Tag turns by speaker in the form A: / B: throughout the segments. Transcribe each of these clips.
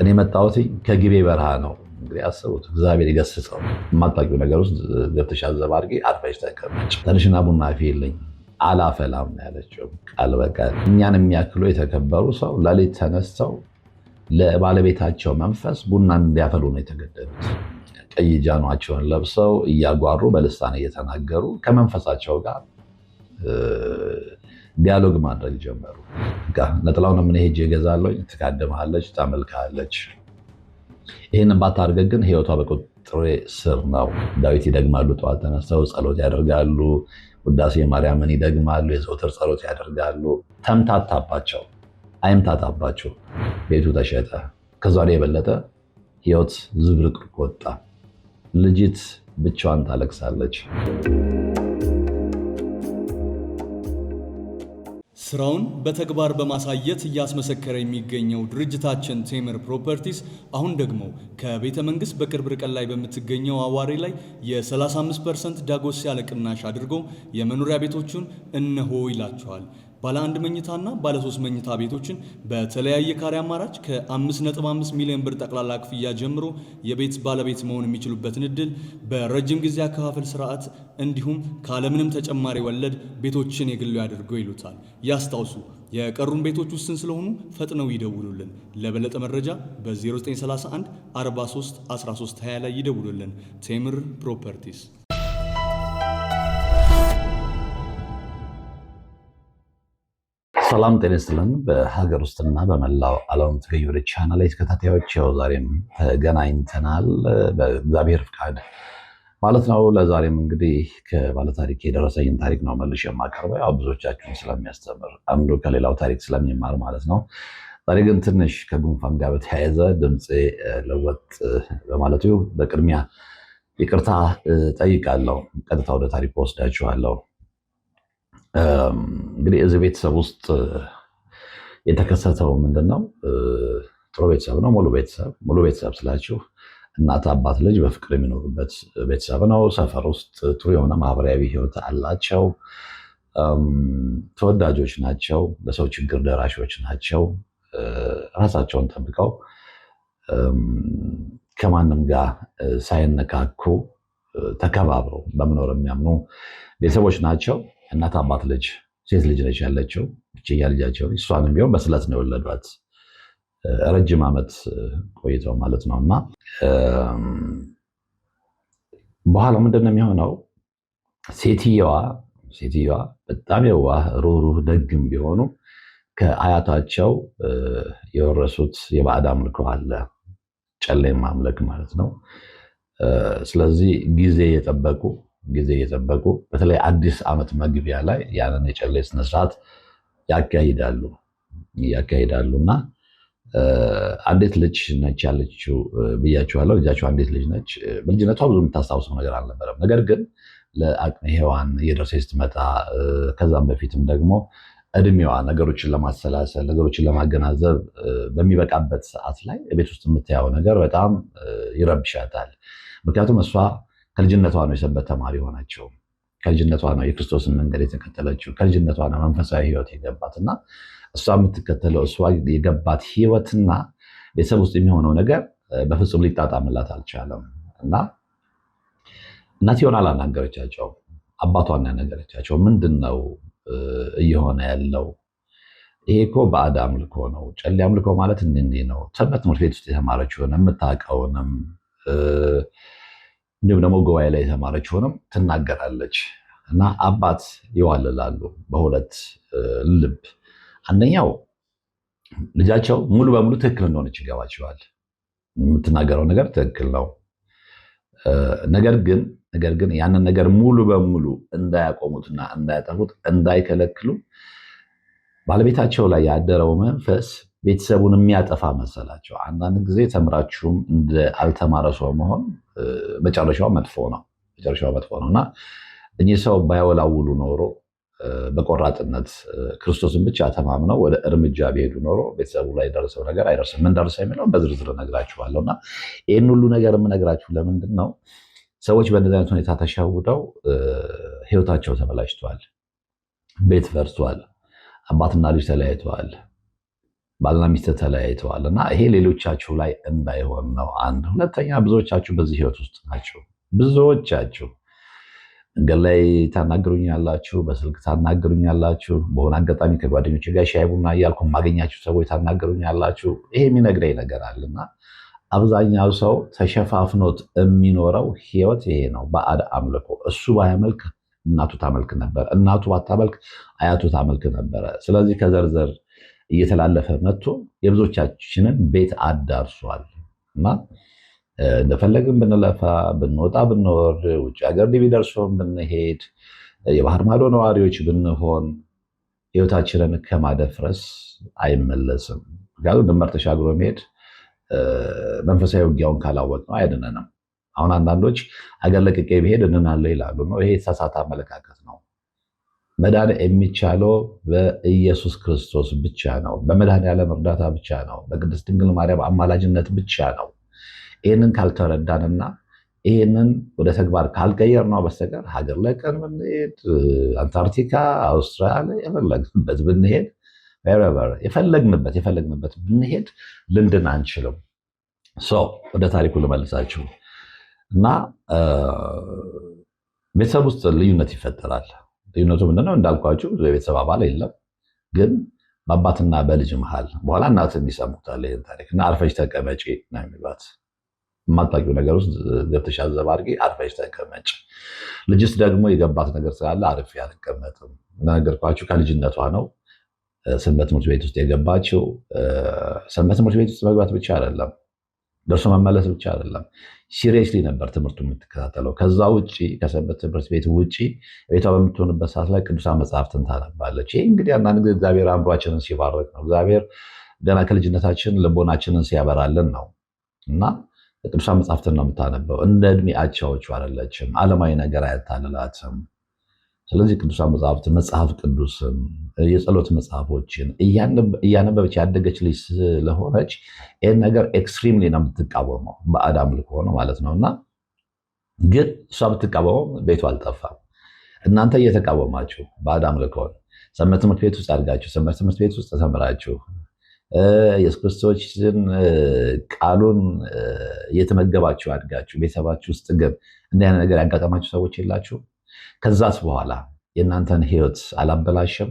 A: እኔ መጣሁት ከግቤ በረሃ ነው። እንግዲህ አስቡት፣ እግዚአብሔር ይገስጸው። የማታውቂው ነገር ውስጥ ገብተሽ አዘባርቂ፣ አርፈሽ ተቀመጭ፣ ተነሽና ቡና አፍይልኝ። አላፈላም ያለችው ቃል በቃል። እኛን የሚያክሉ የተከበሩ ሰው ሌሊት ተነስተው ለባለቤታቸው መንፈስ ቡናን እንዲያፈሉ ነው የተገደዱት። ቀይ ጃኗቸውን ለብሰው እያጓሩ በልሳን እየተናገሩ ከመንፈሳቸው ጋር ዲያሎግ ማድረግ ጀመሩ። ነጥላውን ምን ሄጅ እገዛለሁ፣ ትካደማለች፣ ታመልካለች። ይህንን ባታደርግ ግን ህይወቷ በቁጥጥሬ ስር ነው። ዳዊት ይደግማሉ፣ ጠዋት ተነስተው ጸሎት ያደርጋሉ፣ ውዳሴ ማርያምን ይደግማሉ፣ የዘውትር ጸሎት ያደርጋሉ። ተምታታባቸው፣ አይምታታባቸው። ቤቱ ተሸጠ። ከዛ የበለጠ ህይወት ዝብርቅርቅ ወጣ። ልጅት ብቻዋን ታለቅሳለች።
B: ስራውን በተግባር በማሳየት እያስመሰከረ የሚገኘው ድርጅታችን ቴምር ፕሮፐርቲስ አሁን ደግሞ ከቤተ መንግስት በቅርብ ርቀት ላይ በምትገኘው አዋሬ ላይ የ35% ዳጎስ ያለ ቅናሽ አድርጎ የመኖሪያ ቤቶቹን እነሆ ይላቸዋል። ባለ 1 መኝታና ባለ 3 መኝታ ቤቶችን በተለያየ ካሬ አማራጭ ከ5.5 ሚሊዮን ብር ጠቅላላ ክፍያ ጀምሮ የቤት ባለቤት መሆን የሚችሉበትን እድል በረጅም ጊዜ አከፋፈል ስርዓት እንዲሁም ካለምንም ተጨማሪ ወለድ ቤቶችን የግሉ ያድርገው ይሉታል። ያስታውሱ፣ የቀሩን ቤቶች ውስን ስለሆኑ ፈጥነው ይደውሉልን። ለበለጠ መረጃ በ0931 43 1320 ላይ ይደውሉልን። ቴምር ፕሮፐርቲስ።
A: ሰላም ጤና ይስጥልን። በሀገር ውስጥና በመላው ዓለም የምትገኙ ወደ ቻናል ላይ ተከታታዮች ያው ዛሬም ተገናኝተናል በእግዚአብሔር ፍቃድ ማለት ነው። ለዛሬም እንግዲህ ከባለታሪክ የደረሰኝን ታሪክ ነው መልሼ የማቀርበው። ያው ብዙዎቻችሁን ስለሚያስተምር አንዱ ከሌላው ታሪክ ስለሚማር ማለት ነው። ዛሬ ግን ትንሽ ከጉንፋን ጋር በተያያዘ ድምፄ ለወጥ በማለቱ በቅድሚያ ይቅርታ ጠይቃለሁ። ቀጥታ ወደ ታሪክ ወስዳችኋለሁ። እንግዲህ እዚህ ቤተሰብ ውስጥ የተከሰተው ምንድነው? ጥሩ ቤተሰብ ነው። ሙሉ ቤተሰብ ስላችሁ እናት፣ አባት፣ ልጅ በፍቅር የሚኖሩበት ቤተሰብ ነው። ሰፈር ውስጥ ጥሩ የሆነ ማህበራዊ ህይወት አላቸው። ተወዳጆች ናቸው። ለሰው ችግር ደራሾች ናቸው። ራሳቸውን ጠብቀው ከማንም ጋር ሳይነካኩ ተከባብረው በመኖር የሚያምኑ ቤተሰቦች ናቸው። እናት፣ አባት፣ ልጅ፣ ሴት ልጅ ነች ያለችው ብቸኛ ልጃቸው። እሷንም ቢሆን በስለት ነው የወለዷት። ረጅም ዓመት ቆይተው ማለት ነው። እና በኋላ ምንድነው የሚሆነው? ሴትየዋ በጣም የዋህ ሩህሩህ ደግም ቢሆኑ ከአያታቸው የወረሱት የባዕድ አምልኮ አለ፣ ጨሌ ማምለክ ማለት ነው። ስለዚህ ጊዜ እየጠበቁ በተለይ አዲስ ዓመት መግቢያ ላይ ያንን የጨሌ ስነስርዓት ያካሂዳሉ እና አንዲት ልጅ ነች ያለችው ብያችኋለሁ። ልጃቸው አንዲት ልጅ ነች። በልጅነቷ ብዙ የምታስታውሰው ነገር አልነበረም። ነገር ግን ለአቅመ ሔዋን እየደረሰች ስትመጣ፣ ከዛም በፊትም ደግሞ እድሜዋ ነገሮችን ለማሰላሰል ነገሮችን ለማገናዘብ በሚበቃበት ሰዓት ላይ ቤት ውስጥ የምታየው ነገር በጣም ይረብሻታል። ምክንያቱም እሷ ከልጅነቷ ነው የሰንበት ተማሪ ሆነችው። ከልጅነቷ ነው የክርስቶስን መንገድ የተከተለችው። ከልጅነቷ ነው መንፈሳዊ ህይወት የገባትና እሷ የምትከተለው እሷ የገባት ህይወትና ቤተሰብ ውስጥ የሚሆነው ነገር በፍጹም ሊጣጣምላት አልቻለም። እና እናትየውን አላናገረቻቸው፣ አባቷን ያናገረቻቸው። ምንድን ነው እየሆነ ያለው? ይሄ እኮ ባዕድ አምልኮ ነው። ጨሌ አምልኮ ማለት እንዲህ ነው። ሰንበት ትምህርት ቤት ውስጥ የተማረችውን የምታውቀውንም እንዲሁም ደግሞ ጉባኤ ላይ የተማረች ሆነም ትናገራለች። እና አባት ይዋልላሉ በሁለት ልብ። አንደኛው ልጃቸው ሙሉ በሙሉ ትክክል እንደሆነች ይገባቸዋል። የምትናገረው ነገር ትክክል ነው። ነገር ግን ያንን ነገር ሙሉ በሙሉ እንዳያቆሙትና እንዳያጠፉት እንዳይከለክሉ ባለቤታቸው ላይ ያደረው መንፈስ ቤተሰቡን የሚያጠፋ መሰላቸው። አንዳንድ ጊዜ ተምራችሁም እንደ አልተማረ ሰው መሆን መጨረሻው መጥፎ ነው እና እኚህ ሰው ባይወላውሉ ኖሮ በቆራጥነት ክርስቶስን ብቻ ተማምነው ወደ እርምጃ ቢሄዱ ኖሮ ቤተሰቡ ላይ ደረሰው ነገር አይደርስም። ምን ደርሰው የሚለው በዝርዝር እነግራችኋለሁ። እና ይህን ሁሉ ነገር የምነግራችሁ ለምንድን ነው? ሰዎች በእንደዚህ አይነት ሁኔታ ተሸውደው ህይወታቸው ተበላሽተዋል፣ ቤት ፈርሷል፣ አባትና ልጅ ተለያይተዋል፣ ባልና ሚስት ተለያይተዋል እና ይሄ ሌሎቻችሁ ላይ እንዳይሆን ነው። አንድ ሁለተኛ፣ ብዙዎቻችሁ በዚህ ህይወት ውስጥ ናቸው። ብዙዎቻችሁ መንገድ ላይ ታናግሩኛላችሁ፣ በስልክ ታናግሩኛላችሁ፣ በሆነ አጋጣሚ ከጓደኞች ጋር ሻይ ቡና እያልኩ የማገኛችሁ ሰዎች ታናግሩኛላችሁ። ይሄ የሚነግረኝ ነገር አለና አብዛኛው ሰው ተሸፋፍኖት የሚኖረው ህይወት ይሄ ነው። ባዕድ አምልኮ። እሱ ባያመልክ እናቱ ታመልክ ነበር፣ እናቱ ባታመልክ አያቱ ታመልክ ነበረ። ስለዚህ ከዘርዘር እየተላለፈ መጥቶ የብዙዎቻችንን ቤት አዳርሷል እና እንደፈለግን ብንለፋ ብንወጣ ብንወርድ ውጭ ሀገር ዲቪ ደርሶን ብንሄድ የባህር ማዶ ነዋሪዎች ብንሆን ህይወታችንን ከማደፍረስ አይመለስም። ምክንያቱም ድንበር ተሻግሮ መሄድ መንፈሳዊ ውጊያውን ካላወቅ ነው አይድነንም። አሁን አንዳንዶች አገር ለቅቄ ብሄድ እንናለ ይላሉ ነው። ይሄ የተሳሳተ አመለካከት ነው። መዳን የሚቻለው በኢየሱስ ክርስቶስ ብቻ ነው። በመድኃኔዓለም እርዳታ ብቻ ነው። በቅድስት ድንግል ማርያም አማላጅነት ብቻ ነው። ይህንን ካልተረዳንና ይህንን ወደ ተግባር ካልቀየር ነው በስተቀር ሀገር ለቀን ብንሄድ አንታርክቲካ፣ አውስትራሊያ የፈለግንበት ብንሄድ የፈለግንበት ብንሄድ ልንድን አንችልም። ወደ ታሪኩ ልመልሳችሁ እና ቤተሰብ ውስጥ ልዩነት ይፈጠራል። ልዩነቱ ምንድነው? እንዳልኳችሁ የቤተሰብ አባል የለም፣ ግን በአባትና በልጅ መሃል በኋላ እናትም ይሰሙታል ይህን ታሪክ እና አርፈሽ ተቀመጪ ነው የሚሏት። የማታውቂው ነገር ውስጥ ገብተሽ አዘብ አድርጊ፣ አርፈሽ ተቀመጭ። ልጅስ ደግሞ የገባት ነገር ስላለ አርፌ አልቀመጥም። እንደነገርኳችሁ ከልጅነቷ ነው ሰንበት ትምህርት ቤት ውስጥ የገባችው። ሰንበት ትምህርት ቤት ውስጥ መግባት ብቻ አይደለም፣ ደርሶ መመለስ ብቻ አይደለም፣ ሲሪየስሊ ነበር ትምህርቱ የምትከታተለው። ከዛ ውጭ ከሰንበት ትምህርት ቤት ውጭ ቤቷ በምትሆንበት ሰዓት ላይ ቅዱሳን መጽሐፍትን ታነባለች። ይህ እንግዲህ አንዳንድ ጊዜ እግዚአብሔር አእምሯችንን ሲባርክ ነው። እግዚአብሔር ገና ከልጅነታችን ልቦናችንን ሲያበራልን ነው እና ቅዱሳን መጽሐፍትን ነው የምታነበው። እንደ እድሜ አቻዎቹ አይደለችም። ዓለማዊ ነገር አያታልላትም። ስለዚህ ቅዱሳን መጽሐፍትን፣ መጽሐፍ ቅዱስን፣ የጸሎት መጽሐፎችን እያነበበች ያደገች ልጅ ስለሆነች ይህን ነገር ኤክስትሪምሊ ነው የምትቃወመው። ባዕድ አምልኮ ነው ማለት ነው። እና ግን እሷ ብትቃወመው ቤቱ አልጠፋም። እናንተ እየተቃወማችሁ ባዕድ አምልኮን ሰንበት ትምህርት ቤት ውስጥ አድጋችሁ ሰንበት ትምህርት ቤት ውስጥ ተምራችሁ ኢየሱስ ክርስቶስን ቃሉን እየተመገባችሁ አድጋችሁ ቤተሰባችሁ ውስጥ ግን እንዲህ አይነት ነገር ያጋጠማችሁ ሰዎች የላችሁ? ከዛስ በኋላ የእናንተን ህይወት አላበላሸም?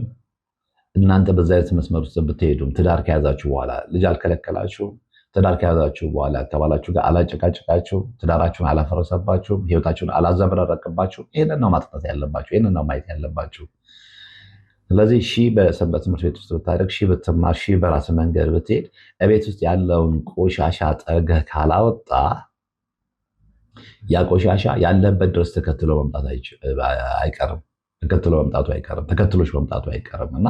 A: እናንተ በዛ አይነት መስመር ውስጥ ብትሄዱም ትዳር ከያዛችሁ በኋላ ልጅ አልከለከላችሁም? ትዳር ከያዛችሁ በኋላ ከባላችሁ ጋር አላጨቃጨቃችሁም? ትዳራችሁን አላፈረሰባችሁም? ህይወታችሁን አላዘበራረቅባችሁም? ይህንን ነው ማጥናት ያለባችሁ። ይህንን ነው ማየት ያለባችሁ። ስለዚህ በሰንበት ትምህርት ቤት ውስጥ ብታደርግ፣ ብትማር፣ በራስ መንገድ ብትሄድ እቤት ውስጥ ያለውን ቆሻሻ ጠርገህ ካላወጣ ያ ቆሻሻ ያለበት ድረስ ተከትሎ መምጣቱ አይቀርም። ተከትሎች መምጣቱ አይቀርም እና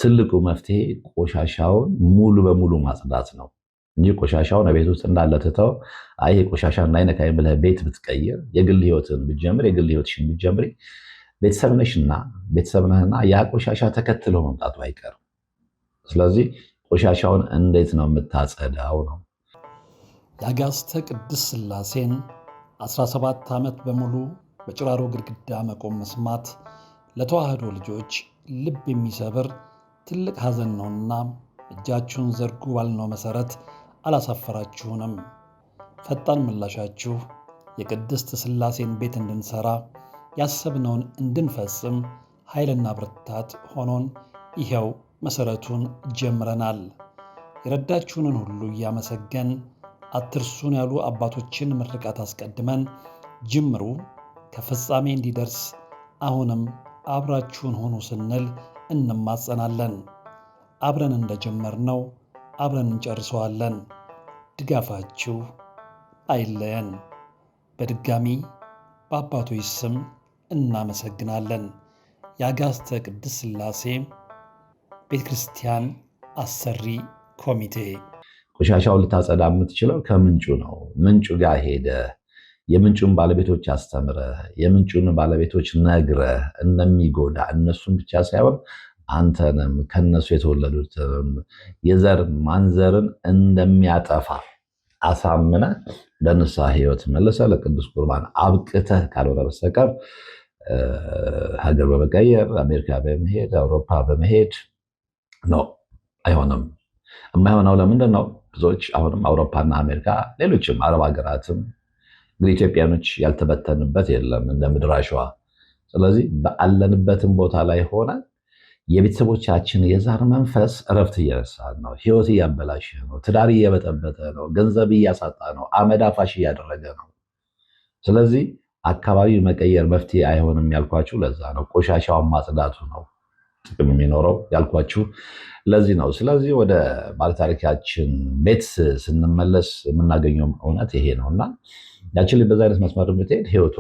A: ትልቁ መፍትሄ ቆሻሻውን ሙሉ በሙሉ ማጽዳት ነው እንጂ ቆሻሻውን ቤት ውስጥ እንዳለ ትተው ይሄ ቆሻሻ እንዳይነካኝ ብለህ ቤት ብትቀይር፣ የግል ህይወትን ብትጀምር፣ የግል ህይወትሽን ብትጀምሪ ቤተሰብ ነህና ያ ቆሻሻ ተከትሎ መምጣቱ አይቀርም። ስለዚህ ቆሻሻውን እንዴት ነው የምታጸዳው ነው።
C: የአጋዕዝተ ቅድስት ሥላሴን 17 ዓመት በሙሉ በጭራሮ ግድግዳ መቆም መስማት ለተዋህዶ ልጆች ልብ የሚሰብር ትልቅ ሐዘን ነውና እጃችሁን ዘርጉ ባልነው መሠረት አላሳፈራችሁንም። ፈጣን ምላሻችሁ የቅድስት ሥላሴን ቤት እንድንሠራ ያሰብነውን እንድንፈጽም ኃይልና ብርታት ሆኖን ይኸው መሠረቱን ጀምረናል። የረዳችሁንን ሁሉ እያመሰገን አትርሱን ያሉ አባቶችን ምርቃት አስቀድመን ጅምሩ ከፍጻሜ እንዲደርስ አሁንም አብራችሁን ሆኑ ስንል እንማጸናለን። አብረን እንደጀመርነው አብረን እንጨርሰዋለን። ድጋፋችሁ አይለየን። በድጋሚ በአባቶች ስም እናመሰግናለን። የአጋዕዝተ ቅድስት ሥላሴ ቤተ ክርስቲያን አሰሪ ኮሚቴ።
A: ቆሻሻውን ልታጸዳ የምትችለው ከምንጩ ነው። ምንጩ ጋር ሄደ የምንጩን ባለቤቶች አስተምረ የምንጩን ባለቤቶች ነግረ እንደሚጎዳ እነሱን ብቻ ሳይሆን አንተንም ከነሱ የተወለዱትም የዘር ማንዘርን እንደሚያጠፋ አሳምነ ለንስሐ ሕይወት መልሰ ለቅዱስ ቁርባን አብቅተህ ካልሆነ በስተቀር ሀገር በመቀየር አሜሪካ በመሄድ አውሮፓ በመሄድ ነው አይሆንም። የማይሆነው ለምንድን ነው? ብዙዎች አሁንም አውሮፓና አሜሪካ፣ ሌሎችም አረብ ሀገራትም እንግዲህ ኢትዮጵያኖች ያልተበተንበት የለም እንደ ምድር አሸዋ። ስለዚህ ባለንበትም ቦታ ላይ ሆነ የቤተሰቦቻችን የዛር መንፈስ እረፍት እየነሳን ነው። ህይወት እያበላሸ ነው። ትዳር እየበጠበጠ ነው። ገንዘብ እያሳጣ ነው። አመድ አፋሽ እያደረገ ነው። ስለዚህ አካባቢ መቀየር መፍትሄ አይሆንም ያልኳችሁ ለዛ ነው። ቆሻሻውን ማጽዳቱ ነው ጥቅም የሚኖረው ያልኳችሁ ለዚህ ነው። ስለዚህ ወደ ባለታሪካችን ቤት ስንመለስ የምናገኘው እውነት ይሄ ነው እና ያችን በዛ አይነት መስመር ብትሄድ ህይወቷ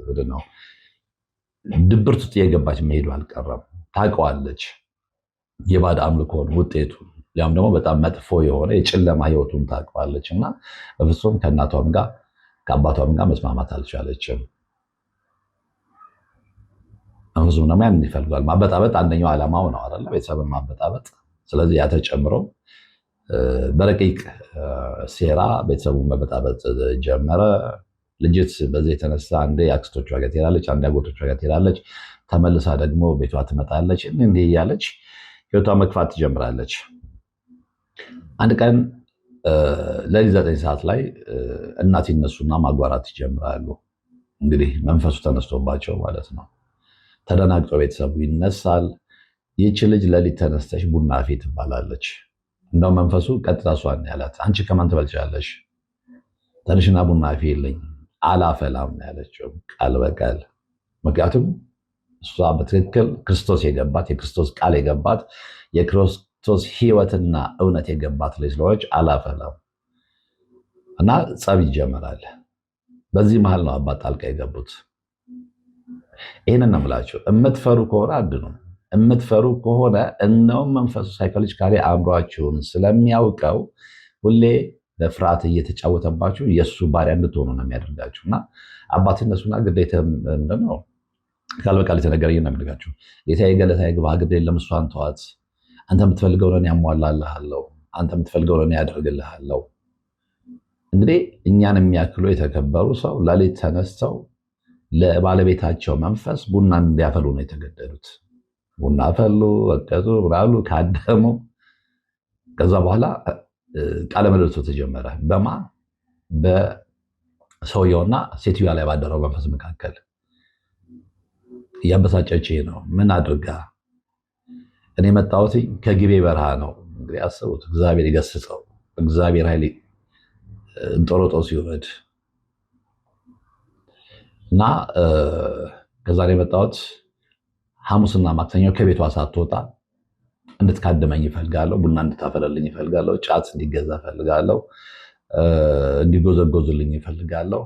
A: ምንድን ነው ድብርት ውስጥ እየገባች መሄዱ አልቀረም። ታውቀዋለች የባዕድ አምልኮን ውጤቱን፣ ያም ደግሞ በጣም መጥፎ የሆነ የጨለማ ህይወቱን ታውቀዋለች እና በፍጹም ከእናቷም ጋር ከአባቷም ጋር መስማማት አልቻለችም። ብዙም ደግሞ ያን ይፈልጋል። ማበጣበጥ አንደኛው ዓላማው ነው አይደለ? ቤተሰብን ማበጣበጥ። ስለዚህ ያ ተጨምሮ በረቂቅ ሴራ ቤተሰቡን መበጣበጥ ጀመረ። ልጅት በዚህ የተነሳ አንዴ አክስቶቿ ጋር ትሄዳለች፣ አንዴ አጎቶቿ ጋር ትሄዳለች፣ ተመልሳ ደግሞ ቤቷ ትመጣለች። እንዲህ እያለች ህይወቷ መግፋት ትጀምራለች። አንድ ቀን ለሊት 9 ሰዓት ላይ እናት ይነሱና ማጓራት ይጀምራሉ። እንግዲህ መንፈሱ ተነስቶባቸው ማለት ነው። ተደናግጦ ቤተሰቡ ይነሳል። ይህች ልጅ ለሊት ተነስተሽ ቡና አፍይ ትባላለች። እንደው መንፈሱ ቀጥታ እሷን ያላት፣ አንቺ ከማን ትበልጫለሽ? ተነሽና ቡና አፍይልኝ። አላፈላም ነው ያለችው ቃል በቃል። ምክንያቱም እሷ በትክክል ክርስቶስ የገባት የክርስቶስ ቃል የገባት የክርስቶስ ህይወትና እውነት የገባት ልጅ ስለሆነች አላፈላም እና ጸብ ይጀመራል። በዚህ መሀል ነው አባት ጣልቃ የገቡት። ይህንን ነው የምላቸው። የምትፈሩ ከሆነ አድኑ። የምትፈሩ ከሆነ እነውም መንፈሱ ሳይኮሎጂካሊ አእምሯችሁን ስለሚያውቀው ሁሌ በፍርሃት እየተጫወተባችሁ የእሱ ባሪያ እንድትሆኑ ነው የሚያደርጋችሁ። እና አባት እነሱና ግዴታ ምንድነው ቃል በቃል የተነገረኝ ነው የሚያደርጋችሁ። ጌታዬ ገለታ ይግባ፣ ግድ የለም እሷን ተዋት። አንተ የምትፈልገው ለእኔ ያሟላልሃለሁ፣ አንተ የምትፈልገው ለእኔ ያደርግልሃለሁ። እንግዲህ እኛን የሚያክሉ የተከበሩ ሰው ሌሊት ተነስተው ለባለቤታቸው መንፈስ ቡና እንዲያፈሉ ነው የተገደዱት። ቡና ፈሉ፣ ወቀጡ፣ ብላሉ፣ ካደሙ። ከዛ በኋላ ቃለ ምልልሱ ተጀመረ። በማ በሰውየውና ሴትዮዋ ላይ ባደረው መንፈስ መካከል። እያበሳጨች ነው። ምን አድርጋ? እኔ መጣሁት ከግቤ በረሃ ነው። እንግዲህ አስቡት። እግዚአብሔር ይገስጸው። እግዚአብሔር ኃይል እንጦሮጦስ ይውረድ እና ከዛ የመጣሁት ሐሙስና ማክሰኞ ከቤቷ ሳትወጣ እንድትካድመኝ ይፈልጋለሁ። ቡና እንድታፈለልኝ ይፈልጋለሁ። ጫት እንዲገዛ ይፈልጋለሁ። እንዲጎዘጎዝልኝ ይፈልጋለሁ።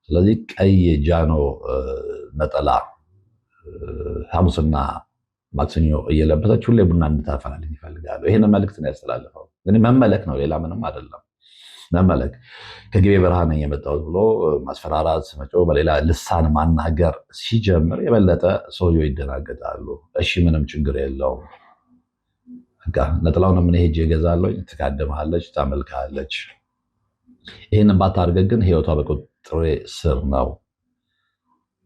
A: ስለዚህ ቀይ ጃኖ ነጠላ ሐሙስና ማክሰኞ እየለበሰች ሁሌ ቡና እንድታፈላልኝ ይፈልጋለሁ። ይህን መልእክት ነው ያስተላለፈው። እንግዲህ መመለክ ነው፣ ሌላ ምንም አይደለም። መመለክ ከግቤ በረሃ ነኝ የመጣሁት ብሎ ማስፈራራት፣ መጮህ፣ በሌላ ልሳን ማናገር ሲጀምር የበለጠ ሰውየው ይደናገጣሉ። እሺ ምንም ችግር የለውም በቃ ነጠላውን ምን ሄጄ እገዛለሁ። ትካደምሃለች፣ ታመልክሃለች። ይህንን ባታደርግ ግን ህይወቷ በቁጥጥሬ ስር ነው።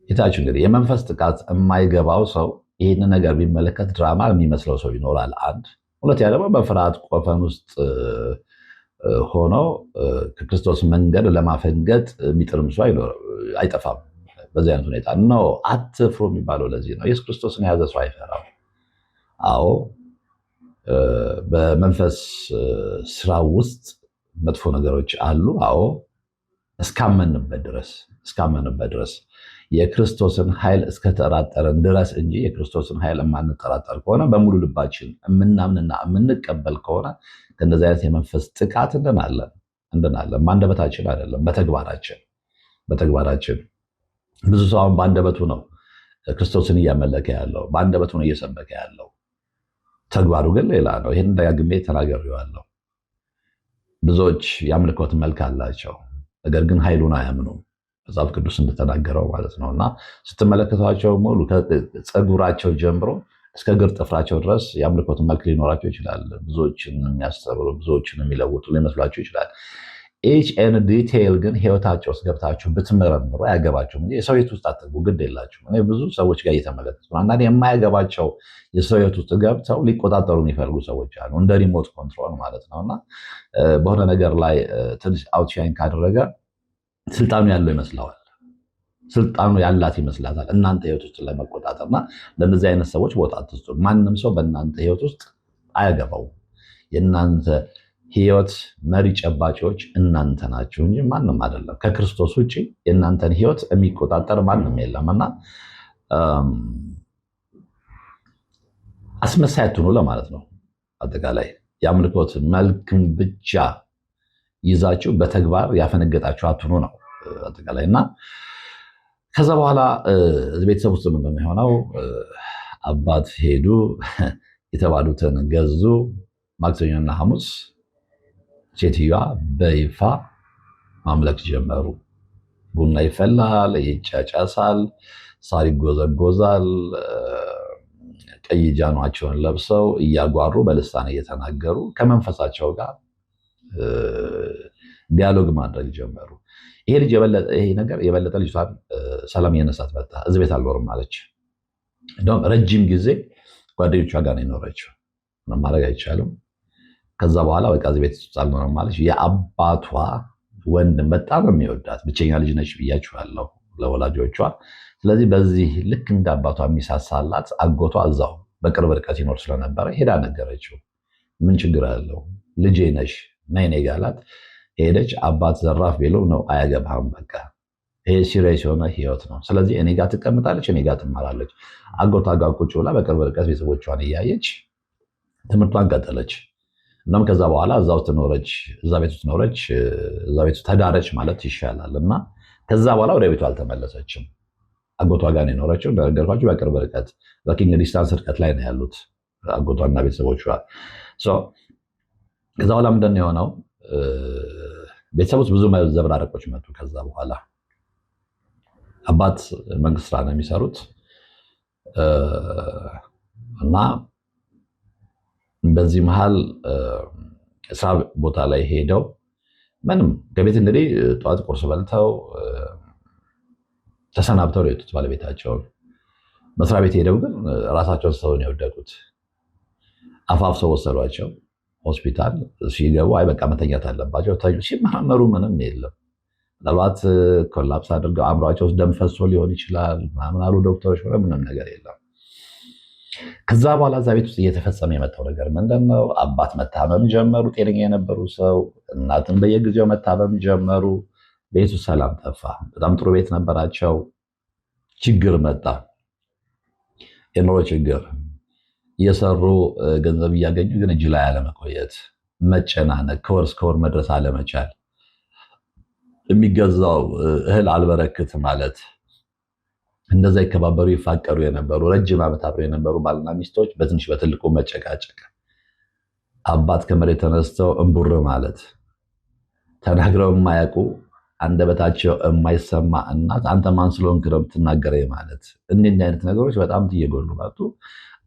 A: የታች እንግዲህ የመንፈስ ጥቃት የማይገባው ሰው ይህንን ነገር ቢመለከት ድራማ የሚመስለው ሰው ይኖራል። አንድ ሁለተኛ ደግሞ በፍርሃት ቆፈን ውስጥ ሆኖ ከክርስቶስ መንገድ ለማፈንገጥ የሚጥርም ሰው አይጠፋም። በዚህ አይነት ሁኔታ ነው አትፍሩ የሚባለው ለዚህ ነው። ኢየሱስ ክርስቶስን የያዘ ሰው አይፈራም። አዎ በመንፈስ ስራ ውስጥ መጥፎ ነገሮች አሉ። አዎ እስካመንበት ድረስ የክርስቶስን ኃይል እስከተጠራጠረን ድረስ እንጂ የክርስቶስን ኃይል የማንጠራጠር ከሆነ በሙሉ ልባችን የምናምንና የምንቀበል ከሆነ ከእንደዚህ አይነት የመንፈስ ጥቃት እንድናለን። በአንደበታችን አይደለም፣ በተግባራችን። ብዙ ሰው አሁን በአንደበቱ ነው ክርስቶስን እያመለከ ያለው፣ በአንደበቱ ነው እየሰበከ ያለው። ተግባሩ ግን ሌላ ነው። ይህን ደጋግሜ ተናግሬዋለሁ። ብዙዎች የአምልኮት መልክ አላቸው፣ ነገር ግን ኃይሉን አያምኑም። መጽሐፍ ቅዱስ እንደተናገረው ማለት ነው። እና ስትመለከቷቸው ሙሉ ከፀጉራቸው ጀምሮ እስከ እግር ጥፍራቸው ድረስ የአምልኮት መልክ ሊኖራቸው ይችላል። ብዙዎችን የሚያስተምሩ ብዙዎችን የሚለውጡ ሊመስሏቸው ይችላል። ኤች ኤን ዲቴይል ግን ህይወታቸው ውስጥ ገብታችሁ ብትመረምሩ አያገባችሁም እንጂ የሰው ህይወት ውስጥ አትግቡ፣ ግድ የላችሁም። እኔ ብዙ ሰዎች ጋር እየተመለከቱ ነው። አንዳንዴ የማያገባቸው የሰው ህይወት ውስጥ ገብተው ሊቆጣጠሩ የሚፈልጉ ሰዎች አሉ፣ እንደ ሪሞት ኮንትሮል ማለት ነው። እና በሆነ ነገር ላይ ትንሽ አውትሻይን ካደረገ ስልጣኑ ያለው ይመስለዋል፣ ስልጣኑ ያላት ይመስላታል እናንተ ህይወት ውስጥ ለመቆጣጠር። እና ለእነዚህ አይነት ሰዎች ቦታ አትስጡ። ማንም ሰው በእናንተ ህይወት ውስጥ አያገባውም። የእናንተ ህይወት መሪ ጨባጮች እናንተ ናችሁ እንጂ ማንም አይደለም። ከክርስቶስ ውጭ የእናንተን ህይወት የሚቆጣጠር ማንም የለም። እና አስመሳይ አትሁኑ ለማለት ነው። አጠቃላይ የአምልኮት መልክም ብቻ ይዛችሁ በተግባር ያፈነገጣችሁ አትሁኑ ነው አጠቃላይ። እና ከዛ በኋላ ቤተሰብ ውስጥ ምንድን ነው የሆነው? አባት ሄዱ፣ የተባሉትን ገዙ። ማክሰኞና ሐሙስ ሴትዮዋ በይፋ ማምለክ ጀመሩ። ቡና ይፈላል፣ ይጫጫሳል፣ ሳር ይጎዘጎዛል። ቀይ ጃኗቸውን ለብሰው እያጓሩ በልሳን እየተናገሩ ከመንፈሳቸው ጋር ዲያሎግ ማድረግ ጀመሩ። ይሄ ነገር የበለጠ ልጅቷን ሰላም እየነሳት መጣ። እዚህ ቤት አልኖርም አለች። እንደውም ረጅም ጊዜ ጓደኞቿ ጋር ነው የኖረችው። ምንም ማድረግ አይቻልም። ከዛ በኋላ በቃ እዚህ ቤት ውስጥ አልኖርም አለች። የአባቷ ወንድም በጣም የሚወዳት ብቸኛ ልጅ ነች ብያችኋለሁ ለወላጆቿ። ስለዚህ በዚህ ልክ እንደ አባቷ የሚሳሳላት አጎቷ እዛው በቅርብ ርቀት ይኖር ስለነበረ ሄዳ ነገረችው። ምን ችግር አለው ልጄ ነሽ ነይ እኔ ጋር አላት። ሄደች። አባት ዘራፍ ቢለው ነው አያገባህም፣ በቃ ይሄ ሲሪየስ የሆነ ህይወት ነው። ስለዚህ እኔ ጋር ትቀምጣለች፣ እኔ ጋር ትማራለች። አጎቷ ጋር ቁጭ ብላ በቅርብ ርቀት ቤተሰቦቿን እያየች ትምህርቷን ቀጠለች። እናም ከዛ በኋላ እዛ ቤት ውስጥ ኖረች፣ እዛ ቤት ተዳረች ማለት ይሻላል። እና ከዛ በኋላ ወደ ቤቷ አልተመለሰችም። አጎቷ ጋር ነው የኖረችው። እንደነገርኳችሁ በቅርብ ርቀት በኪንግ ዲስታንስ ርቀት ላይ ነው ያሉት አጎቷና ቤተሰቦቿ። ከዛ በኋላ ምንድን ነው የሆነው? ቤተሰብ ውስጥ ብዙ መዘበራረቆች መጡ። ከዛ በኋላ አባት መንግስት ስራ ነው የሚሰሩት እና በዚህ መሃል ስራ ቦታ ላይ ሄደው ምንም ከቤት እንግዲህ ጠዋት ቁርስ በልተው ተሰናብተው የወጡት ባለቤታቸውን። መስሪያ ቤት ሄደው ግን ራሳቸውን ሰውን የወደቁት አፋፍሰው ወሰዷቸው ሆስፒታል። ሲገቡ አይ በቃ መተኛት አለባቸው ተኙ። ሲመረመሩ ምንም የለም። ምናልባት ኮላፕስ አድርገው አእምሯቸው ውስጥ ደም ፈሶ ሊሆን ይችላል ምናምን አሉ ዶክተሮች። ምንም ነገር የለም። ከዛ በኋላ እዛ ቤት ውስጥ እየተፈጸመ የመጣው ነገር ምንድን ነው? አባት መታመም ጀመሩ። ጤነኛ የነበሩ ሰው እናትን በየጊዜው መታመም ጀመሩ። ቤቱ ሰላም ጠፋ። በጣም ጥሩ ቤት ነበራቸው። ችግር መጣ። የኑሮ ችግር። እየሰሩ ገንዘብ እያገኙ ግን እጅ ላይ አለመቆየት፣ መጨናነቅ፣ ከወር እስከ ወር መድረስ አለመቻል፣ የሚገዛው እህል አልበረክት ማለት። እንደዛ ይከባበሩ ይፋቀሩ የነበሩ ረጅም ዓመት አብረው የነበሩ ባልና ሚስቶች በትንሽ በትልቁ መጨቃጨቅ፣ አባት ከመሬት ተነስተው እምቡር ማለት፣ ተናግረው የማያውቁ አንደበታቸው የማይሰማ እናት አንተ ማን ስለሆንክ ነው የምትናገረኝ ማለት። እንዲህ አይነት ነገሮች በጣም እየጎሉ መጡ።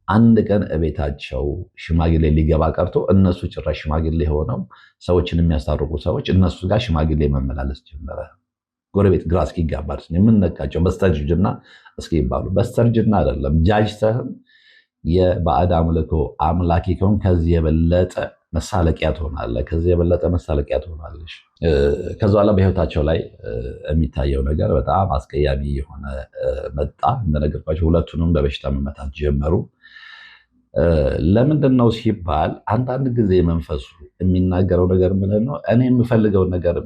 A: አንድ ቀን እቤታቸው ሽማግሌ ሊገባ ቀርቶ እነሱ ጭራሽ ሽማግሌ ሆነው ሰዎችን የሚያስታርቁ ሰዎች እነሱ ጋር ሽማግሌ መመላለስ ጀመረ። ጎረቤት ግራ እስኪጋባ ድረስ የምንነቃቸው በስተርጅና እስኪባሉ። በስተርጅና አይደለም ጃጅተህም የባዕድ አምልኮ አምላኪ ከሆን ከዚህ የበለጠ መሳለቂያ ትሆናለህ፣ ከዚህ የበለጠ መሳለቂያ ትሆናለሽ። ከዛ በኋላ በህይወታቸው ላይ የሚታየው ነገር በጣም አስቀያሚ የሆነ መጣ። እንደነገርኳቸው ሁለቱንም በበሽታ መመታት ጀመሩ። ለምንድን ነው ሲባል አንዳንድ ጊዜ መንፈሱ የሚናገረው ነገር ምንድን ነው? እኔ የምፈልገውን ነገር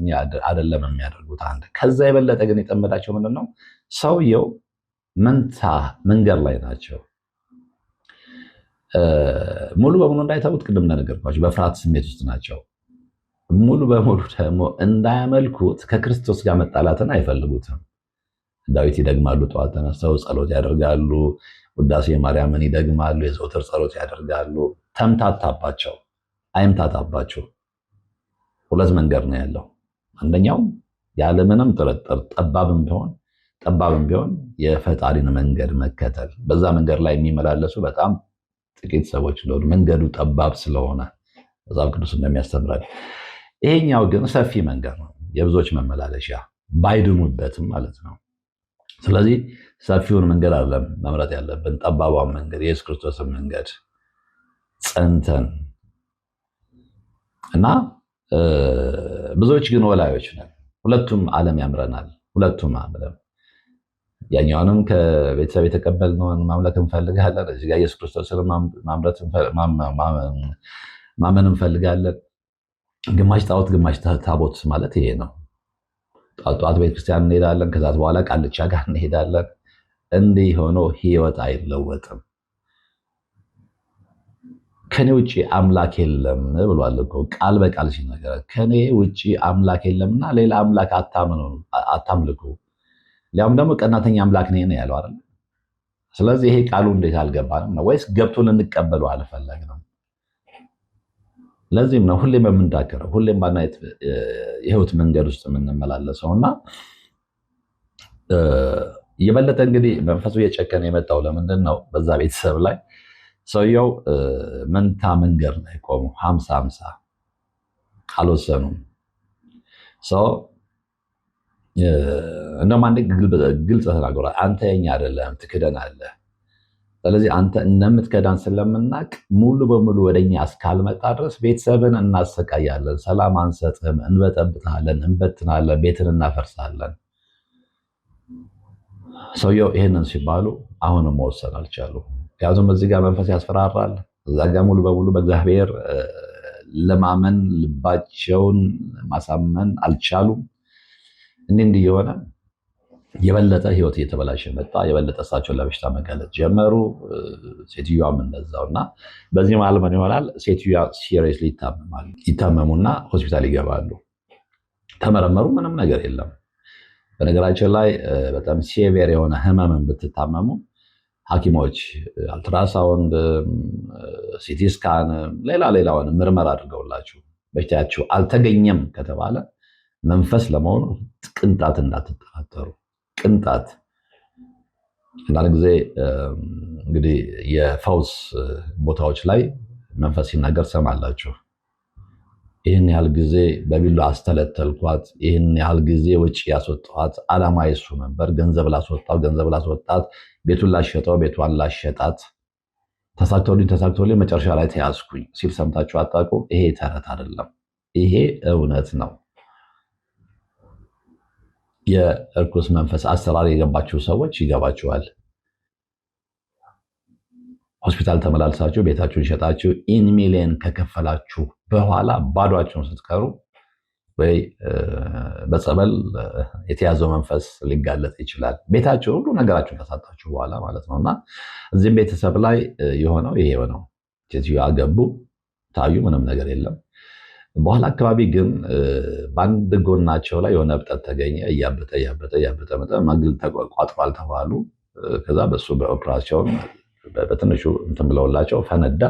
A: አይደለም የሚያደርጉት። አንድ ከዛ የበለጠ ግን የጠመዳቸው ምንድን ነው? ሰውየው መንታ መንገድ ላይ ናቸው። ሙሉ በሙሉ እንዳይተዉት ቅድም እንደነገርኳቸው በፍርሃት ስሜት ውስጥ ናቸው። ሙሉ በሙሉ ደግሞ እንዳያመልኩት ከክርስቶስ ጋር መጣላትን አይፈልጉትም። ዳዊት ይደግማሉ፣ ጠዋት ተነስተው ጸሎት ያደርጋሉ፣ ውዳሴ ማርያምን ይደግማሉ፣ የዘውትር ጸሎት ያደርጋሉ። ተምታታባቸው። አይምታታባቸው። ሁለት መንገድ ነው ያለው። አንደኛው ያለምንም ጥርጥር ጠባብም ቢሆን የፈጣሪን መንገድ መከተል። በዛ መንገድ ላይ የሚመላለሱ በጣም ጥቂት ሰዎች እንደሆኑ መንገዱ ጠባብ ስለሆነ መጽሐፍ ቅዱስ እንደሚያስተምራል። ይሄኛው ግን ሰፊ መንገድ ነው፣ የብዙዎች መመላለሻ ባይድኑበትም ማለት ነው። ስለዚህ ሰፊውን መንገድ አይደለም መምረጥ ያለብን፣ ጠባቧን መንገድ የኢየሱስ ክርስቶስን መንገድ ጸንተን እና ብዙዎች ግን ወላዮች ነን። ሁለቱም ዓለም ያምረናል። ሁለቱም ዓለም ያኛውንም ከቤተሰብ የተቀበልነውን ማምለክ እንፈልጋለን። እዚህ ጋር ኢየሱስ ክርስቶስን ማመን እንፈልጋለን። ግማሽ ጣዖት ግማሽ ታቦት ማለት ይሄ ነው። ጠዋት ቤተክርስቲያን እንሄዳለን፣ ከዛት በኋላ ቃልቻ ጋር እንሄዳለን። እንዲህ ሆኖ ህይወት አይለወጥም። ከኔ ውጭ አምላክ የለም ብሏል እኮ ቃል በቃል ሲናገር፣ ከኔ ውጭ አምላክ የለምና ሌላ አምላክ አታምልኩ፣ ሊያውም ደግሞ ቀናተኛ አምላክ ነኝ ነው ያለው አይደል? ስለዚህ ይሄ ቃሉ እንዴት አልገባንም ነው? ወይስ ገብቶ ልንቀበሉ አልፈለግንም? ለዚህም ነው ሁሌም የምንዳከረው፣ ሁሌም ባናየት የህይወት መንገድ ውስጥ የምንመላለሰው እና የበለጠ እንግዲህ መንፈሱ እየጨከነ የመጣው ለምንድን ነው? በዛ ቤተሰብ ላይ ሰውየው መንታ መንገድ ላይ ቆሙ። 50-50 አልወሰኑም። እንደውም አንዴ ግልጽ ተናግሯል። አንተ የኛ አይደለም ትክደናለህ። ስለዚህ አንተ እንደምትከዳን ስለምናቅ ሙሉ በሙሉ ወደኛ እስካልመጣ ድረስ ቤተሰብን እናሰቃያለን፣ ሰላም አንሰጥህም፣ እንበጠብጥሃለን፣ እንበትናለን፣ ቤትን እናፈርሳለን። ሰውየው ይህንን ሲባሉ አሁንም መወሰን አልቻሉ። ምክንያቱም እዚህ ጋር መንፈስ ያስፈራራል፣ እዛ ጋር ሙሉ በሙሉ በእግዚአብሔር ለማመን ልባቸውን ማሳመን አልቻሉም። እንዲህ የሆነ የበለጠ ህይወት እየተበላሸ መጣ። የበለጠ እሳቸውን ለበሽታ መጋለጥ ጀመሩ። ሴትዮዋም እንደዛው እና በዚህ መሀል ምን ይሆናል? ሴትዮዋ ሲሪየስሊ ይታመሙና ሆስፒታል ይገባሉ። ተመረመሩ፣ ምንም ነገር የለም። በነገራችን ላይ በጣም ሴቪየር የሆነ ህመምን ብትታመሙ ሐኪሞች አልትራሳውንድ፣ ሲቲ ስካን፣ ሌላውን ምርመራ አድርገውላችሁ በሽታችሁ አልተገኘም ከተባለ መንፈስ ለመሆኑ ቅንጣት እንዳትጠራጠሩ። ቅንጣት አንዳንድ ጊዜ እንግዲህ የፈውስ ቦታዎች ላይ መንፈስ ሲናገር ሰማላችሁ። ይህን ያህል ጊዜ በቢላ አስተለተልኳት፣ ይህን ያህል ጊዜ ውጭ ያስወጣኋት፣ ዓላማ የሱ ነበር። ገንዘብ ላስወጣው፣ ገንዘብ ላስወጣት፣ ቤቱን ላሸጠው፣ ቤቷን ላሸጣት፣ ተሳክቶልኝ መጨረሻ ላይ ተያዝኩኝ ሲል ሰምታችሁ አታውቁ? ይሄ ተረት አይደለም፣ ይሄ እውነት ነው። የእርኩስ መንፈስ አሰራር የገባችሁ ሰዎች ይገባችኋል። ሆስፒታል ተመላልሳችሁ ቤታችሁን ሸጣችሁ ኢን ሚሊየን ከከፈላችሁ በኋላ ባዷችሁን ስትቀሩ ወይ በጸበል የተያዘው መንፈስ ሊጋለጥ ይችላል። ቤታችሁ ሁሉ ነገራችሁን ከሳጣችሁ በኋላ ማለት ነውና እዚህም ቤተሰብ ላይ የሆነው ይሄ ነው። ሴትዮዋ ገቡ፣ ታዩ፣ ምንም ነገር የለም። በኋላ አካባቢ ግን በአንድ ጎናቸው ላይ የሆነ እብጠት ተገኘ። እያበጠ መጠ መግል ተቋጥሯል ተባሉ። ከዛ በሱ በኦፕራሲዮን በትንሹ እንትን ብለውላቸው ፈነዳ።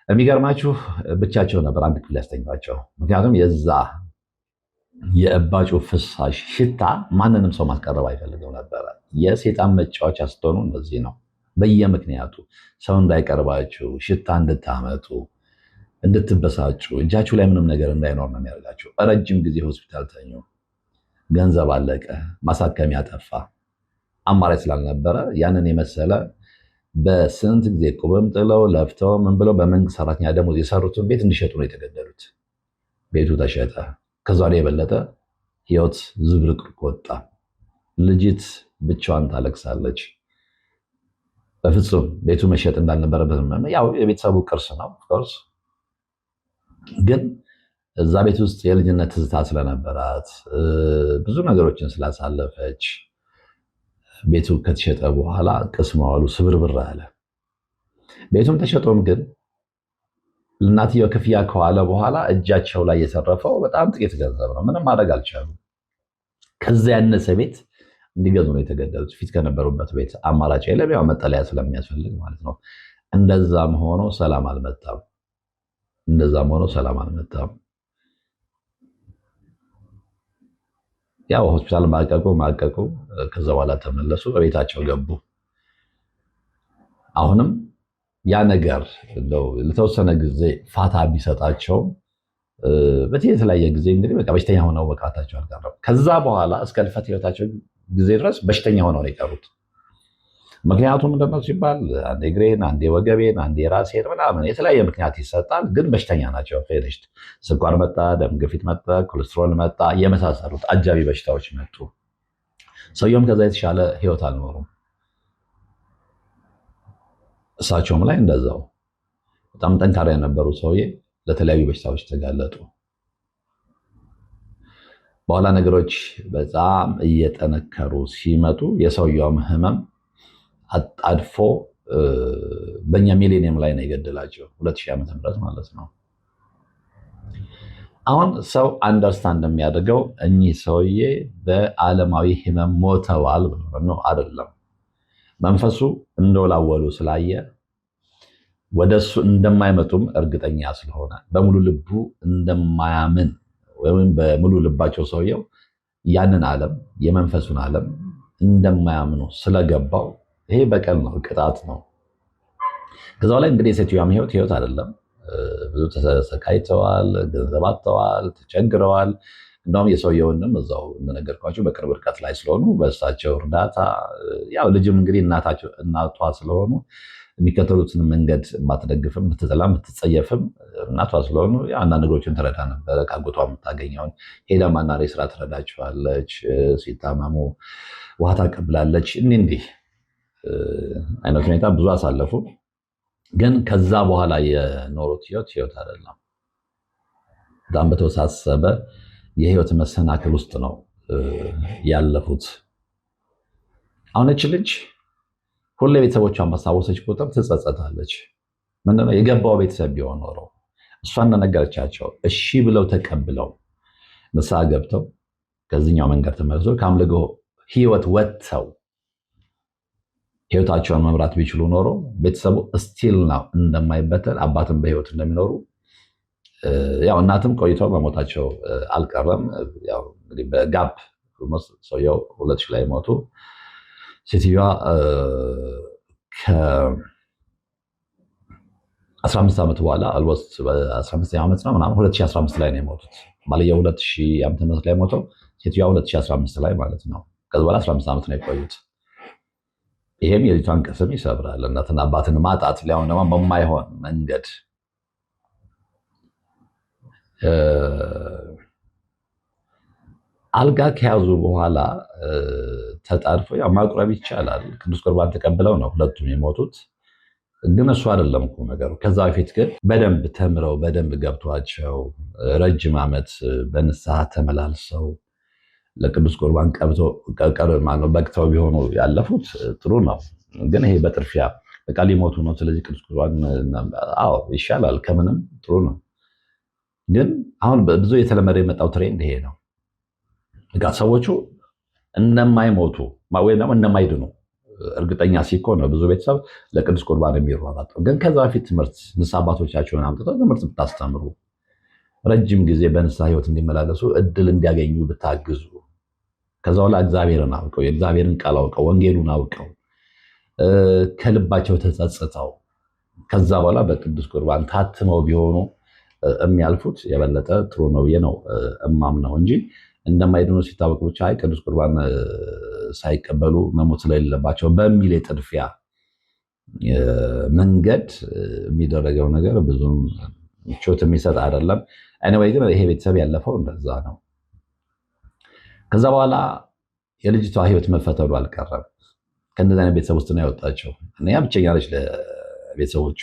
A: የሚገርማችሁ ብቻቸው ነበር አንድ ክፍል ያስተኛቸው። ምክንያቱም የዛ የእባጩ ፍሳሽ ሽታ ማንንም ሰው ማስቀረብ አይፈልገው ነበረ። የሴጣን መጫወቻ ስትሆኑ እንደዚህ ነው። በየምክንያቱ ሰው እንዳይቀርባችሁ፣ ሽታ እንድታመጡ፣ እንድትበሳጩ፣ እጃችሁ ላይ ምንም ነገር እንዳይኖር ነው የሚያደርጋችሁ። ረጅም ጊዜ ሆስፒታል ተኙ። ገንዘብ አለቀ፣ ማሳከሚያ ጠፋ። አማራጭ ስላልነበረ ያንን የመሰለ በስንት ጊዜ ቁብም ጥለው ለፍተው ምን ብለው በመንግስት ሰራተኛ ደሞዝ የሰሩትን ቤት እንዲሸጡ ነው የተገደዱት። ቤቱ ተሸጠ። ከዛ ላይ የበለጠ ህይወት ዝብርቅርቅ ወጣ። ልጅት ብቻዋን ታለቅሳለች። በፍጹም ቤቱ መሸጥ እንዳልነበረበት፣ ያው የቤተሰቡ ቅርስ ነው ኦፍኮርስ። ግን እዛ ቤት ውስጥ የልጅነት ትዝታ ስለነበራት ብዙ ነገሮችን ስላሳለፈች ቤቱ ከተሸጠ በኋላ ቅስሟ ዋሉ ስብርብር አለ። ቤቱም ተሸጦም ግን ለእናትየው ክፍያ ከዋለ በኋላ እጃቸው ላይ የተረፈው በጣም ጥቂት ገንዘብ ነው። ምንም ማድረግ አልቻሉም። ከዛ ያነሰ ቤት እንዲገዙ ነው የተገደሉት። ፊት ከነበሩበት ቤት አማራጭ የለም፣ ያው መጠለያ ስለሚያስፈልግ ማለት ነው። እንደዛም ሆኖ ሰላም አልመጣም። ያው ሆስፒታል ማቀቁ። ከዛ በኋላ ተመለሱ፣ በቤታቸው ገቡ። አሁንም ያ ነገር እንደው ለተወሰነ ጊዜ ፋታ ቢሰጣቸው በዚህ የተለያየ ጊዜ እንግዲህ በቃ በሽተኛ ሆነው መቅረታቸው አልቀረም። ከዛ በኋላ እስከ ህልፈተ ህይወታቸው ጊዜ ድረስ በሽተኛ ሆነው ነው የቀሩት። ምክንያቱም ምንድነው ሲባል አንዴ እግሬን፣ አንዴ ወገቤን፣ አንዴ ራሴን ምናምን የተለያየ ምክንያት ይሰጣል። ግን በሽተኛ ናቸው። ፌኒሽድ ስኳር መጣ፣ ደም ግፊት መጣ፣ ኮሌስትሮል መጣ፣ የመሳሰሉት አጃቢ በሽታዎች መጡ። ሰውየውም ከዛ የተሻለ ህይወት አልኖሩም። እሳቸውም ላይ እንደዛው በጣም ጠንካራ የነበሩ ሰውዬ ለተለያዩ በሽታዎች ተጋለጡ። በኋላ ነገሮች በጣም እየጠነከሩ ሲመጡ የሰውየውም ህመም አጣድፎ በእኛ ሚሌኒየም ላይ ነው የገደላቸው፣ 2000 ዓመተ ምህረት ማለት ነው። አሁን ሰው አንደርስታንድ የሚያደርገው እኚህ ሰውዬ በዓለማዊ ህመም ሞተዋል ነው አይደለም። መንፈሱ እንደወላወሉ ስላየ ወደሱ እንደማይመጡም እርግጠኛ ስለሆነ በሙሉ ልቡ እንደማያምን ወይም በሙሉ ልባቸው ሰውየው ያንን ዓለም የመንፈሱን ዓለም እንደማያምኑ ስለገባው ይሄ በቀል ነው፣ ቅጣት ነው። ከዛው ላይ እንግዲህ የሴትዮዋም ህይወት አይደለም። ብዙ ተሰቃይተዋል፣ ገንዘብ አጥተዋል፣ ተቸግረዋል። እንደውም የሰውየውንም እዛው እንደነገርኳቸው በቅርብ ርቀት ላይ ስለሆኑ በእሳቸው እርዳታ ያው ልጅም እንግዲህ እናቷ ስለሆኑ የሚከተሉትን መንገድ የማትደግፍም ብትጠላም ብትጸየፍም እናቷ ስለሆኑ አንዳንድ ነገሮችን ትረዳ ነበረ። ከአጎቷ የምታገኘውን ሄዳ ማናሬ ስራ ትረዳቸዋለች። ሲታመሙ ውሃ ታቀብላለች። እንዲህ አይነት ሁኔታ ብዙ አሳለፉ። ግን ከዛ በኋላ የኖሩት ህይወት አይደለም። በጣም በተወሳሰበ የህይወት መሰናክል ውስጥ ነው ያለፉት። አሁን እች ልጅ ሁሌ ቤተሰቦቿን ማስታወሰች ቁጥር ትጸጸታለች። ምንድነው የገባው ቤተሰብ ቢሆን ኖሮ እሷ እንደነገረቻቸው እሺ ብለው ተቀብለው ንስሐ ገብተው ከዚህኛው መንገድ ተመልሰው ከአምልኮ ህይወት ወጥተው ህይወታቸውን መምራት ቢችሉ ኖሮ ቤተሰቡ ስቲል ነው እንደማይበተን፣ አባትም በህይወት እንደሚኖሩ ያው እናትም ቆይተው መሞታቸው አልቀረም። ያው እንግዲህ በጋፕ ሰውየው 2000 ላይ ሞቱ። ሴትዮዋ ከ15 ዓመት በኋላ አልሞስት በ15 ዓመት ነው ምናምን 2015 ላይ ነው የሞቱት። ባልየው 2000 ዓመተ ምህረት ላይ ሞተው ሴትዮዋ 2015 ላይ ማለት ነው። ከዛ በኋላ 15 ዓመት ነው የቆዩት። ይሄም የልጅቷን ቅስም ይሰብራል። እናትና አባትን ማጣት ሊያውን ደግሞ በማይሆን መንገድ አልጋ ከያዙ በኋላ ተጣድፎ ያው ማቁረብ ይቻላል። ቅዱስ ቁርባን ተቀብለው ነው ሁለቱም የሞቱት። ግን እሱ አይደለም እኮ ነገሩ። ከዛ በፊት ግን በደንብ ተምረው በደንብ ገብቷቸው ረጅም ዓመት በንስሐ ተመላልሰው ለቅዱስ ቁርባን በቅተው ቢሆኑ ያለፉት ጥሩ ነው። ግን ይሄ በጥርፊያ በቃ ሊሞቱ ነው፣ ስለዚህ ቅዱስ ቁርባን ይሻላል ከምንም ጥሩ ነው። ግን አሁን ብዙ የተለመደ የመጣው ትሬንድ ይሄ ነው። በቃ ሰዎቹ እንደማይሞቱ ወይም ደግሞ እንደማይድኑ እርግጠኛ ሲኮን ነው ብዙ ቤተሰብ ለቅዱስ ቁርባን የሚሯሯጠው። ግን ከዛ በፊት ትምህርት ንስሐ አባቶቻቸውን አምጥተው ትምህርት ብታስተምሩ፣ ረጅም ጊዜ በንስሐ ህይወት እንዲመላለሱ እድል እንዲያገኙ ብታግዙ፣ ከዛ በኋላ እግዚአብሔርን አውቀው የእግዚአብሔርን ቃል አውቀው ወንጌሉን አውቀው ከልባቸው ተጸጽተው ከዛ በኋላ በቅዱስ ቁርባን ታትመው ቢሆኑ የሚያልፉት የበለጠ ጥሩ ነው ብዬ ነው እማምነው እንጂ እንደማይድኑ ሲታወቅ ብቻ ቅዱስ ቁርባን ሳይቀበሉ መሞት ስለሌለባቸው በሚል የጥድፊያ መንገድ የሚደረገው ነገር ብዙም ምቾት የሚሰጥ አይደለም። ኤኒዌይ ግን ይሄ ቤተሰብ ያለፈው እንደዛ ነው። ከዛ በኋላ የልጅቷ ህይወት መፈተኑ አልቀረም። ከእንደዚህ አይነት ቤተሰብ ውስጥ ነው ያወጣቸው እና ያ ብቸኛ ነች ለቤተሰቦቿ።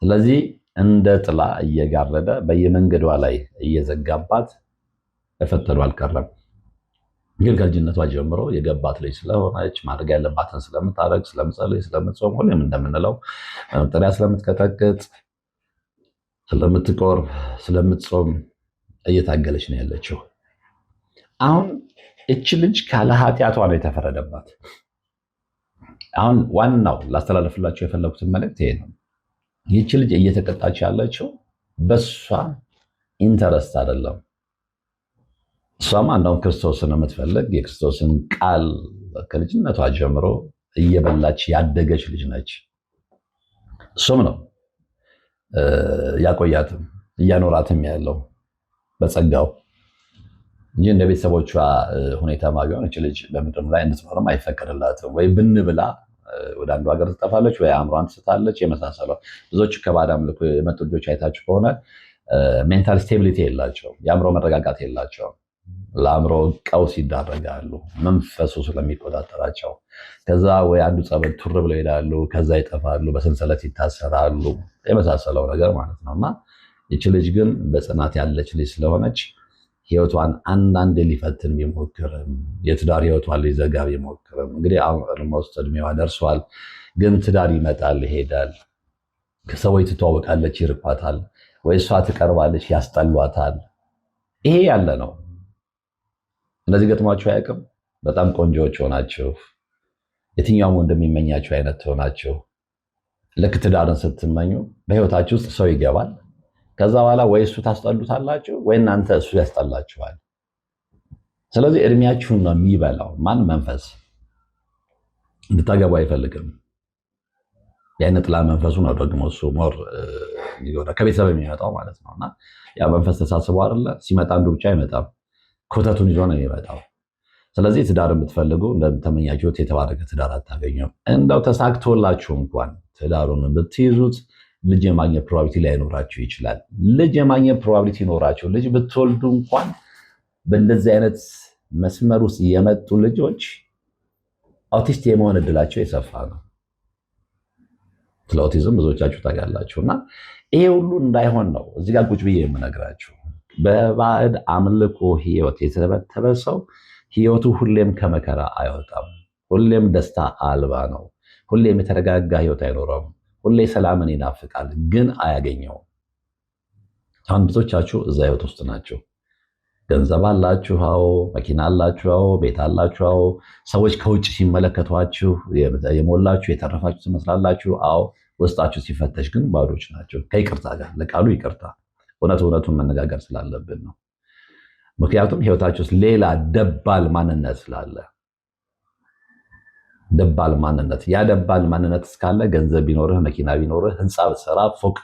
A: ስለዚህ እንደ ጥላ እየጋረደ በየመንገዷ ላይ እየዘጋባት መፈተኑ አልቀረም። ግን ከልጅነቷ ጀምሮ የገባት ልጅ ስለሆነች ማድረግ ያለባትን ስለምታደርግ፣ ስለምጸልይ፣ ስለምትጾም፣ ሁሌም እንደምንለው መጠሪያ ስለምትቀጠቅጥ፣ ስለምትቆርብ፣ ስለምትጾም እየታገለች ነው ያለችው። አሁን እች ልጅ ካለ ኃጢአቷ ነው የተፈረደባት። አሁን ዋናው ላስተላለፍላቸው የፈለጉትን መልእክት ይሄ ነው። ይህች ልጅ እየተቀጣች ያለችው በሷ ኢንተረስት አይደለም። እሷም እንደውም ክርስቶስን የምትፈልግ የክርስቶስን ቃል ከልጅነቷ ጀምሮ እየበላች ያደገች ልጅ ነች። እሱም ነው ያቆያትም እያኖራትም ያለው በጸጋው እንጂ እንደ ቤተሰቦቿ ሁኔታ ቢሆን እች ልጅ በምድር ላይ እንድትኖርም አይፈቀድላትም። ወይ ብን ብላ ወደ አንዱ ሀገር ትጠፋለች፣ ወይ አእምሯን ትስታለች። የመሳሰለው ብዙዎቹ ከባዕድ አምልኮ የመጡ ልጆች አይታችሁ ከሆነ ሜንታል ስቴቢሊቲ የላቸውም፣ የአእምሮ መረጋጋት የላቸውም። ለአእምሮ ቀውስ ይዳረጋሉ፣ መንፈሱ ስለሚቆጣጠራቸው። ከዛ ወይ አንዱ ጸበል ቱር ብለው ይሄዳሉ፣ ከዛ ይጠፋሉ፣ በሰንሰለት ይታሰራሉ፣ የመሳሰለው ነገር ማለት ነው። እና ይች ልጅ ግን በጽናት ያለች ልጅ ስለሆነች ህይወቷን አንዳንድ ሊፈትን ቢሞክርም የትዳር ህይወቷን ሊዘጋ ቢሞክርም እንግዲህ ኦልሞስት እድሜዋ ደርሷል። ግን ትዳር ይመጣል ይሄዳል። ከሰዎች ትተዋወቃለች፣ ይርቋታል፣ ወይ እሷ ትቀርባለች፣ ያስጠሏታል። ይሄ ያለ ነው። እነዚህ ገጥሟችሁ አያውቅም? በጣም ቆንጆዎች ሆናችሁ የትኛውም ወንድ የሚመኛችሁ አይነት ሆናችሁ ልክ ትዳርን ስትመኙ በህይወታችሁ ውስጥ ሰው ይገባል። ከዛ በኋላ ወይ እሱ ታስጠሉታላችሁ ወይ እናንተ እሱ ያስጠላችኋል። ስለዚህ እድሜያችሁን ነው የሚበላው። ማን መንፈስ እንድታገቡ አይፈልግም። የዓይነ ጥላ መንፈሱ ነው ደግሞ እሱ ሞር ከቤተሰብ የሚመጣው ማለት ነው። እና ያ መንፈስ ተሳስቦ አይደለ ሲመጣ አንዱ ብቻ አይመጣም፣ ኮተቱን ይዞ ነው የሚመጣው። ስለዚህ ትዳር የምትፈልጉ እንደተመኛችሁት የተባረከ ትዳር አታገኙም። እንደው ተሳክቶላችሁ እንኳን ትዳሩን ብትይዙት ልጅ የማግኘት ፕሮባቢሊቲ ላይኖራችሁ ይችላል። ልጅ የማግኘት ፕሮባቢሊቲ ኖራችሁ ልጅ ብትወልዱ እንኳን በእንደዚህ አይነት መስመር ውስጥ የመጡ ልጆች አውቲስት የመሆን እድላቸው የሰፋ ነው። ስለ አውቲዝም ብዙዎቻችሁ ታውቃላችሁ። እና ይሄ ሁሉ እንዳይሆን ነው እዚህ ጋር ቁጭ ብዬ የምነግራችሁ። በባዕድ አምልኮ ህይወት የተበተበ ሰው ህይወቱ ሁሌም ከመከራ አይወጣም። ሁሌም ደስታ አልባ ነው። ሁሌም የተረጋጋ ህይወት አይኖረውም። ሁሌ ሰላምን ይናፍቃል፣ ግን አያገኘውም። አሁን ብዙዎቻችሁ እዛ ህይወት ውስጥ ናቸው። ገንዘብ አላችሁ፣ አዎ። መኪና አላችሁ፣ አዎ። ቤት አላችሁ፣ አዎ። ሰዎች ከውጭ ሲመለከቷችሁ የሞላችሁ የተረፋችሁ ትመስላላችሁ፣ አዎ። ውስጣችሁ ሲፈተሽ ግን ባዶች ናቸው። ከይቅርታ ጋር ለቃሉ ይቅርታ፣ እውነቱን መነጋገር ስላለብን ነው። ምክንያቱም ህይወታችሁ ውስጥ ሌላ ደባል ማንነት ስላለ፣ ደባል ማንነት። ያ ደባል ማንነት እስካለ ገንዘብ ቢኖርህ፣ መኪና ቢኖርህ፣ ህንፃ ብትሰራ፣ ፎቅ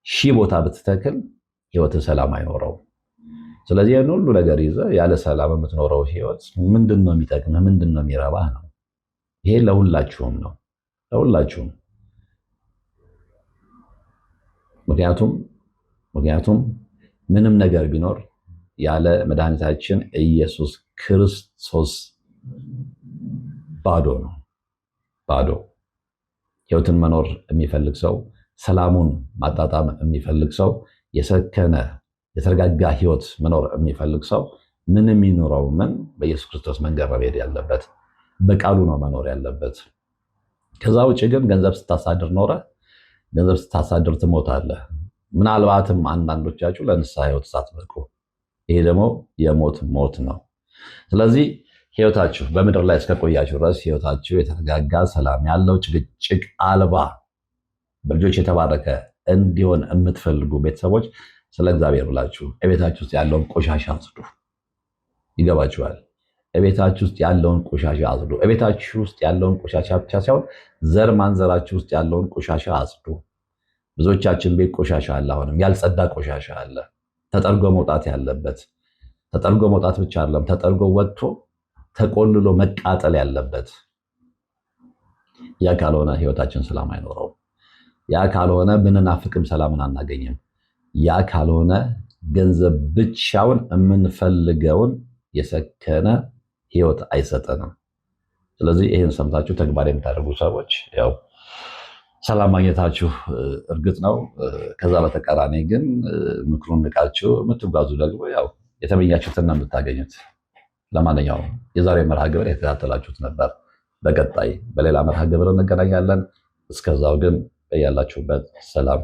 A: ሺህ ቦታ ብትተክል ህይወትህ ሰላም አይኖረውም። ስለዚህ ያን ሁሉ ነገር ይዘህ ያለ ሰላም የምትኖረው ህይወት ምንድን ነው የሚጠቅምህ? ምንድን ነው የሚረባህ ነው? ይሄ ለሁላችሁም ነው፣ ለሁላችሁም። ምክንያቱም ምንም ነገር ቢኖር ያለ መድኃኒታችን ኢየሱስ ክርስቶስ ባዶ ነው። ባዶ ህይወትን መኖር የሚፈልግ ሰው፣ ሰላሙን ማጣጣም የሚፈልግ ሰው፣ የሰከነ የተረጋጋ ህይወት መኖር የሚፈልግ ሰው ምንም ይኖረው ምን በኢየሱስ ክርስቶስ መንገድ ነው መሄድ ያለበት፣ በቃሉ ነው መኖር ያለበት። ከዛ ውጭ ግን ገንዘብ ስታሳድር ኖረ፣ ገንዘብ ስታሳድር ትሞታለህ። ምናልባትም አንዳንዶቻችሁ ለንስሐ ህይወት ሳትበቁ፣ ይሄ ደግሞ የሞት ሞት ነው። ስለዚህ ህይወታችሁ በምድር ላይ እስከቆያችሁ ድረስ ህይወታችሁ የተረጋጋ ሰላም ያለው ጭቅጭቅ አልባ በልጆች የተባረከ እንዲሆን የምትፈልጉ ቤተሰቦች ስለ እግዚአብሔር ብላችሁ እቤታችሁ ውስጥ ያለውን ቆሻሻ አጽዱ። ይገባችኋል? እቤታችሁ ውስጥ ያለውን ቆሻሻ አጽዱ። እቤታችሁ ውስጥ ያለውን ቆሻሻ ብቻ ሳይሆን ዘር ማንዘራችሁ ውስጥ ያለውን ቆሻሻ አጽዱ። ብዙዎቻችን ቤት ቆሻሻ አለ፣ አሁንም ያልጸዳ ቆሻሻ አለ፣ ተጠርጎ መውጣት ያለበት። ተጠርጎ መውጣት ብቻ አይደለም፣ ተጠርጎ ወጥቶ ተቆልሎ መቃጠል ያለበት። ያ ካልሆነ ህይወታችን ሰላም አይኖረውም። ያ ካልሆነ ብንናፍቅም ሰላምን አናገኝም። ያ ካልሆነ ገንዘብ ብቻውን የምንፈልገውን የሰከነ ህይወት አይሰጠንም። ስለዚህ ይህን ሰምታችሁ ተግባር የምታደርጉ ሰዎች ያው ሰላም ማግኘታችሁ እርግጥ ነው። ከዛ በተቃራኒ ግን ምክሩን ንቃችሁ የምትጓዙ ደግሞ ያው የተመኛችሁትን ነው የምታገኙት። ለማንኛውም የዛሬ መርሃ ግብር የተከታተላችሁት ነበር። በቀጣይ በሌላ መርሃ ግብር እንገናኛለን። እስከዛው ግን በያላችሁበት ሰላም።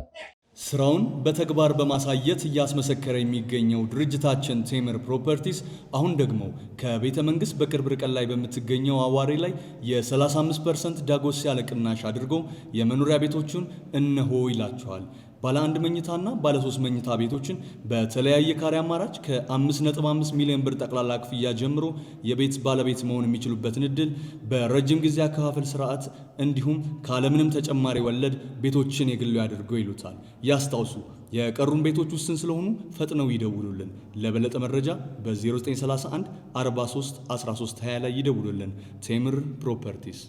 B: ስራውን በተግባር በማሳየት እያስመሰከረ የሚገኘው ድርጅታችን ቴምር ፕሮፐርቲስ አሁን ደግሞ ከቤተ መንግስት በቅርብ ርቀት ላይ በምትገኘው አዋሬ ላይ የ35% ዳጎስ ያለ ቅናሽ አድርጎ የመኖሪያ ቤቶቹን እነሆ ይላችኋል። ባለ 1 መኝታና ባለ 3 መኝታ ቤቶችን በተለያየ ካሬ አማራጭ ከ5.5 ሚሊዮን ብር ጠቅላላ ክፍያ ጀምሮ የቤት ባለቤት መሆን የሚችሉበትን እድል በረጅም ጊዜ አከፋፈል ስርዓት እንዲሁም ካለምንም ተጨማሪ ወለድ ቤቶችን የግሉ ያድርገው ይሉታል። ያስታውሱ፣ የቀሩን ቤቶች ውስን ስለሆኑ ፈጥነው ይደውሉልን። ለበለጠ መረጃ በ0931 43 13 20 ላይ ይደውሉልን። ቴምር ፕሮፐርቲስ